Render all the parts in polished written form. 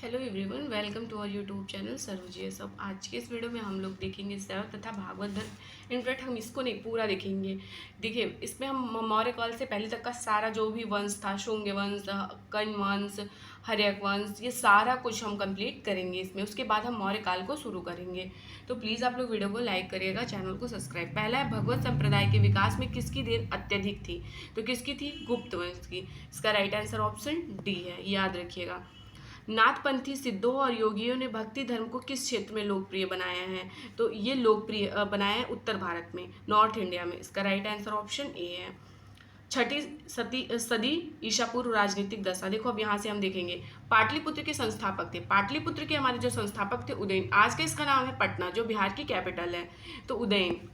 Hello everyone, welcome to our YouTube channel सर्वजीय सब। आज के इस वीडियो में हम लोग देखेंगे शैव तथा भागवत धर्म। इनफैक्ट हम इसको नहीं पूरा देखेंगे। देखिए, इसमें हम मौर्य काल से पहले तक का सारा जो भी वंश था, शुंग वंश, कण्व वंश, हर्यक वंश, ये सारा कुछ हम कंप्लीट करेंगे इसमें। उसके बाद हम मौर्य काल को शुरू करेंगे। तो प्लीज़ आप लोग वीडियो को लाइक करिएगा, चैनल को सब्सक्राइब। पहला है, भगवत संप्रदाय के विकास में किसकी देन अत्यधिक थी? तो किसकी थी? गुप्त वंश की। इसका राइट आंसर ऑप्शन डी है, याद रखिएगा। नाथपंथी सिद्धों और योगियों ने भक्ति धर्म को किस क्षेत्र में लोकप्रिय बनाया है? तो ये लोकप्रिय बनाया है उत्तर भारत में, नॉर्थ इंडिया में। इसका राइट आंसर ऑप्शन ए है। छठी सदी ईसा पूर्व राजनीतिक दशा। देखो, अब यहाँ से हम देखेंगे। पाटलिपुत्र के संस्थापक थे, पाटलिपुत्र के हमारे जो संस्थापक थे उदयन। आज का इसका नाम है पटना, जो बिहार की कैपिटल है। तो उदयन।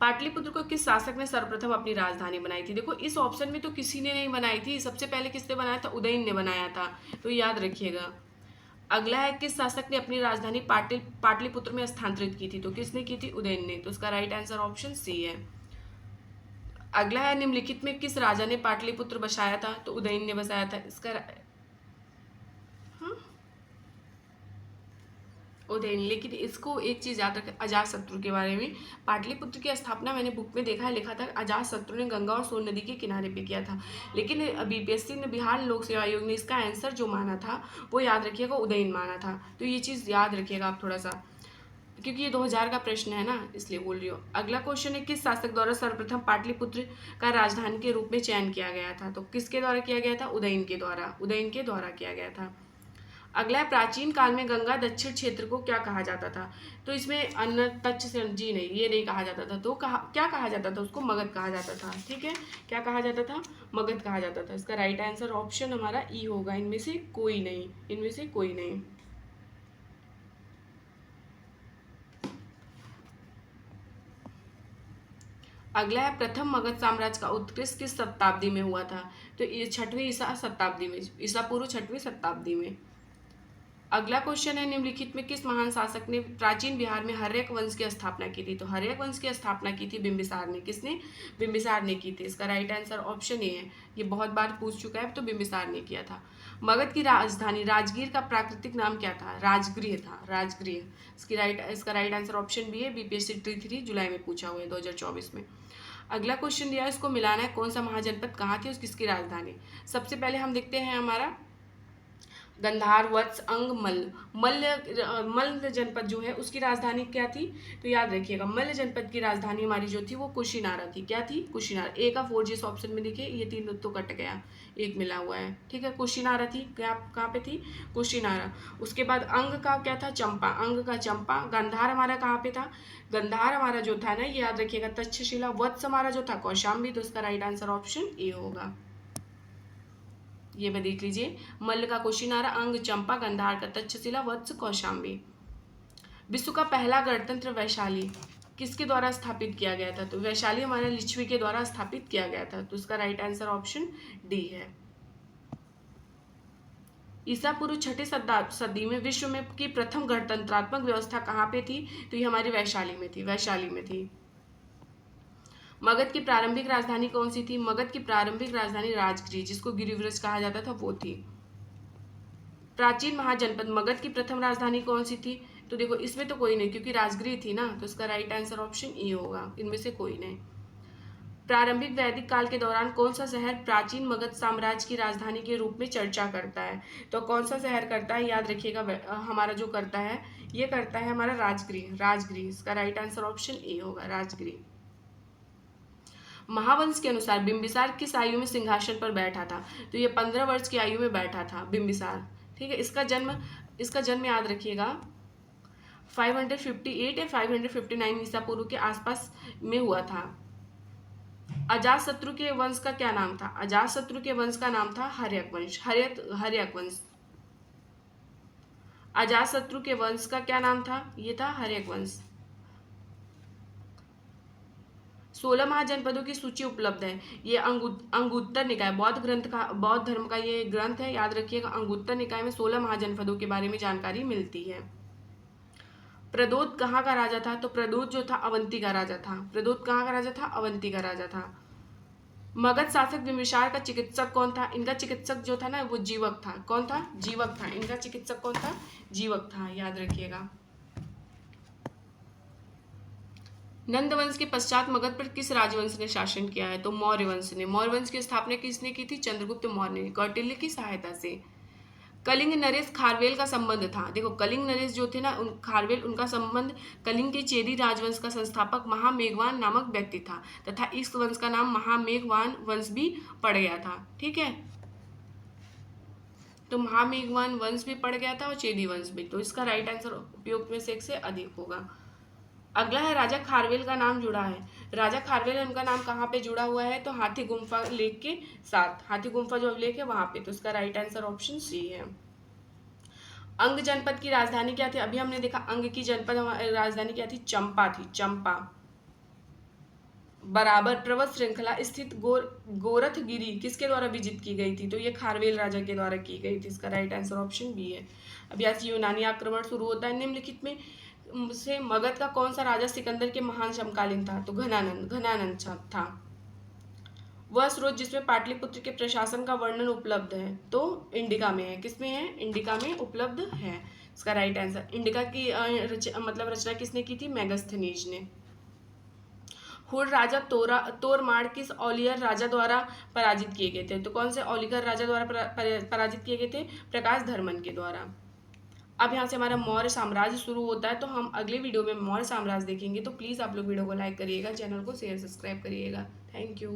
पाटलिपुत्र को किस शासक ने सर्वप्रथम अपनी राजधानी बनाई थी? देखो, इस ऑप्शन में तो किसी ने नहीं बनाई थी। सबसे पहले किसने बनाया था? उदयन ने बनाया था। तो याद रखिएगा। अगला है, किस शासक ने अपनी राजधानी पाटलिपुत्र में स्थानांतरित की थी? तो किसने की थी? उदयन ने। तो उसका राइट आंसर ऑप्शन सी है। अगला है, निम्नलिखित में किस राजा ने पाटलिपुत्र बसाया था? तो उदयन ने बसाया था। इसका हाँ, उदयन। लेकिन इसको एक चीज याद रखें, अजात शत्रु के बारे में। पाटलिपुत्र की स्थापना मैंने बुक में देखा है, लिखा था अजात शत्रु ने गंगा और सोन नदी के किनारे पे किया था। लेकिन बीपीएससी ने, बिहार लोक सेवा आयोग ने इसका आंसर जो माना था वो याद रखिएगा, उदयन माना था। तो ये चीज याद रखिएगा आप थोड़ा सा, क्योंकि ये 2000 का प्रश्न है ना, इसलिए बोल रही हूँ। अगला क्वेश्चन है, किस शासक द्वारा सर्वप्रथम पाटलिपुत्र का राजधानी के रूप में चयन किया गया था? तो किसके द्वारा किया गया था? उदयन के द्वारा। उदयन के द्वारा किया गया था। अगला है, प्राचीन काल में गंगा दक्षिण क्षेत्र को क्या कहा जाता था? तो इसमें अन्न तच जी नहीं, ये नहीं कहा जाता था। तो क्या कहा जाता था? उसको मगध कहा जाता था। ठीक है, क्या कहा जाता था? मगध कहा जाता था। इसका राइट आंसर ऑप्शन हमारा ई होगा, इनमें से कोई नहीं, इनमें से कोई नहीं। अगला है, प्रथम मगध साम्राज्य का उत्कृष्ट किस शताब्दी में हुआ था? तो ये छठवीं ईसा शताब्दी में, ईसा पूर्व छठवीं शताब्दी में। अगला क्वेश्चन है, निम्नलिखित में किस महान शासक ने प्राचीन बिहार में हर्यक वंश की स्थापना की थी? तो हर्यक वंश की स्थापना की थी बिंबिसार ने। किसने? बिंबिसार ने की थी। इसका राइट आंसर ऑप्शन ए है। ये बहुत बार पूछ चुका है, तो बिंबिसार ने किया था। मगध की राजधानी राजगीर का प्राकृतिक नाम क्या था? राजगृह था, राजगृह। इसका राइट आंसर ऑप्शन बी है। बीपीएससी 3 जुलाई में पूछा हुआ है, 2024 में। अगला क्वेश्चन दिया है, इसको मिलाना है, कौन सा महाजनपद कहाँ थी और किसकी राजधानी? सबसे पहले हम देखते हैं हमारा गंधार, वत्स, अंग, मल्ल। मल्ल जनपद जो है उसकी राजधानी क्या थी? तो याद रखिएगा, मल्ल जनपद की राजधानी हमारी जो थी वो कुशीनारा थी। क्या थी? कुशीनारा। ए का 4 जिस ऑप्शन में देखिए, ये 3 तो कट गया, एक मिला हुआ है। ठीक है, कुशीनारा थी। क्या, कहाँ पे थी? कुशीनारा। उसके बाद अंग का क्या था? चंपा। अंग का चंपा। गंधार हमारा कहाँ पे था? गंधार हमारा जो था ना, ये याद रखिएगा, तक्षशिला। वत्स हमारा जो था, कौशाम्बी। तो इसका राइट आंसर ऑप्शन ए होगा। ये भी देख लीजिए, मल्ल का कुशीनारा, अंग चंपा, गंधार का तक्षशिला, वत्स कौशाम्बी। विश्व का पहला गणतंत्र वैशाली किसके द्वारा स्थापित किया गया था? तो वैशाली हमारे लिच्छवी के द्वारा स्थापित किया गया था। तो इसका राइट आंसर ऑप्शन डी है। ईसा पूर्व छठी सदी में विश्व में की प्रथम गणतंत्रात्मक व्यवस्था कहाँ पे थी? तो ये हमारी वैशाली में थी, वैशाली में थी। मगध की प्रारंभिक राजधानी कौन सी थी? मगध की प्रारंभिक राजधानी राजगृह, जिसको गिरिव्रज कहा जाता था, वो थी। प्राचीन महाजनपद मगध की प्रथम राजधानी कौन सी थी? तो देखो, इसमें तो कोई नहीं, क्योंकि राजगृह थी ना। तो इसका राइट आंसर ऑप्शन ई होगा, इनमें से कोई नहीं। प्रारंभिक वैदिक काल के दौरान कौन सा शहर प्राचीन मगध साम्राज्य की राजधानी के रूप में चर्चा करता है? तो कौन सा शहर करता है? याद रखिएगा, हमारा जो करता है, ये करता है हमारा राजगृह। राजगृह। इसका राइट आंसर ऑप्शन ए होगा, राजगृह। महावंश के अनुसार बिंबिसार किस आयु में सिंहासन पर बैठा था? तो ये 15 वर्ष की आयु में बैठा था बिंबिसार। ठीक है, इसका जन्म याद रखिएगा, 558 या 559 ईसा पूर्व के आसपास में हुआ था। अजातशत्रु के वंश का क्या नाम था? अजातशत्रु के वंश का नाम था हर्यक वंश। हर्यक वंश। अजातशत्रु के वंश का क्या नाम था? ये था हर्यक वंश। 16 महाजनपदों की सूची उपलब्ध है। ये अंगुत्तर निकाय, बौद्ध धर्म का ये ग्रंथ है, याद रखिएगा। अंगुत्तर निकाय में 16 महाजनपदों के बारे में जानकारी मिलती है। प्रदोत कहाँ का राजा था? तो प्रदोत जो था, अवंती का राजा था। प्रदोत कहाँ का राजा था? अवंती का राजा था। मगध शासक बिंबिसार का चिकित्सक कौन था? इनका चिकित्सक जो था ना वो जीवक था। कौन था? जीवक था। इनका चिकित्सक कौन था? जीवक था, याद रखिएगा। नंद वंश के पश्चात मगध पर किस राजवंश ने शासन किया है? तो मौर्य वंश ने। मौर्य वंश की स्थापना किसने की थी? चंद्रगुप्त मौर्य ने, कौटिल्य की सहायता से। कलिंग नरेश खारवेल का संबंध था। देखो कलिंग नरेश जो थे ना खारवेल, उनका संबंध कलिंग के चेदी राजवंश का संस्थापक महामेघवान नामक व्यक्ति था, तथा इस वंश का नाम महामेघवान वंश भी पड़ गया था। ठीक है, तो महामेघवान वंश भी पड़ गया था और चेदी वंश भी। तो इसका राइट आंसर उपयुक्त में से एक से अधिक होगा। अगला है राजा खारवेल का नाम जुड़ा है। राजा खारवेल है, उनका नाम कहाँ पे जुड़ा हुआ है? तो हाथी गुम्फा लेक के साथ। हाथी गुम्फा जो लेक है वहां पे। तो इसका राइट आंसर ऑप्शन सी है। अंग जनपद की राजधानी क्या थी? अभी हमने देखा अंग की जनपद राजधानी क्या थी? चंपा थी, चंपा। बराबर पर्वत श्रृंखला स्थित गोरखगिरी किसके द्वारा विजित की गई थी? तो ये खारवेल राजा के द्वारा की गई थी। इसका राइट आंसर ऑप्शन बी है। अब यहाँ से यूनानी आक्रमण शुरू होता है। निम्नलिखित में से मगध का कौन सा राजा सिकंदर के महान समकालीन था? तो घनानंद था। वह स्रोत जिसमें पाटलिपुत्र के प्रशासन का वर्णन उपलब्ध है? तो इंडिका में है। किसमें है? इंडिका में उपलब्ध है। इसका राइट आंसर। इंडिका की रचना किसने की थी? मेगास्थनीज ने। हुड़ राजा तोरमाड़ किस औलियर राजा द्वारा पराजित किए गए थे? तो कौन से औलिगर राजा द्वारा पराजित किए गए थे? प्रकाश धर्मन के द्वारा। अब यहाँ से हमारा मौर्य साम्राज्य शुरू होता है, तो हम अगले वीडियो में मौर्य साम्राज्य देखेंगे। तो प्लीज़ आप लोग वीडियो को लाइक करिएगा, चैनल को शेयर सब्सक्राइब करिएगा। Thank you.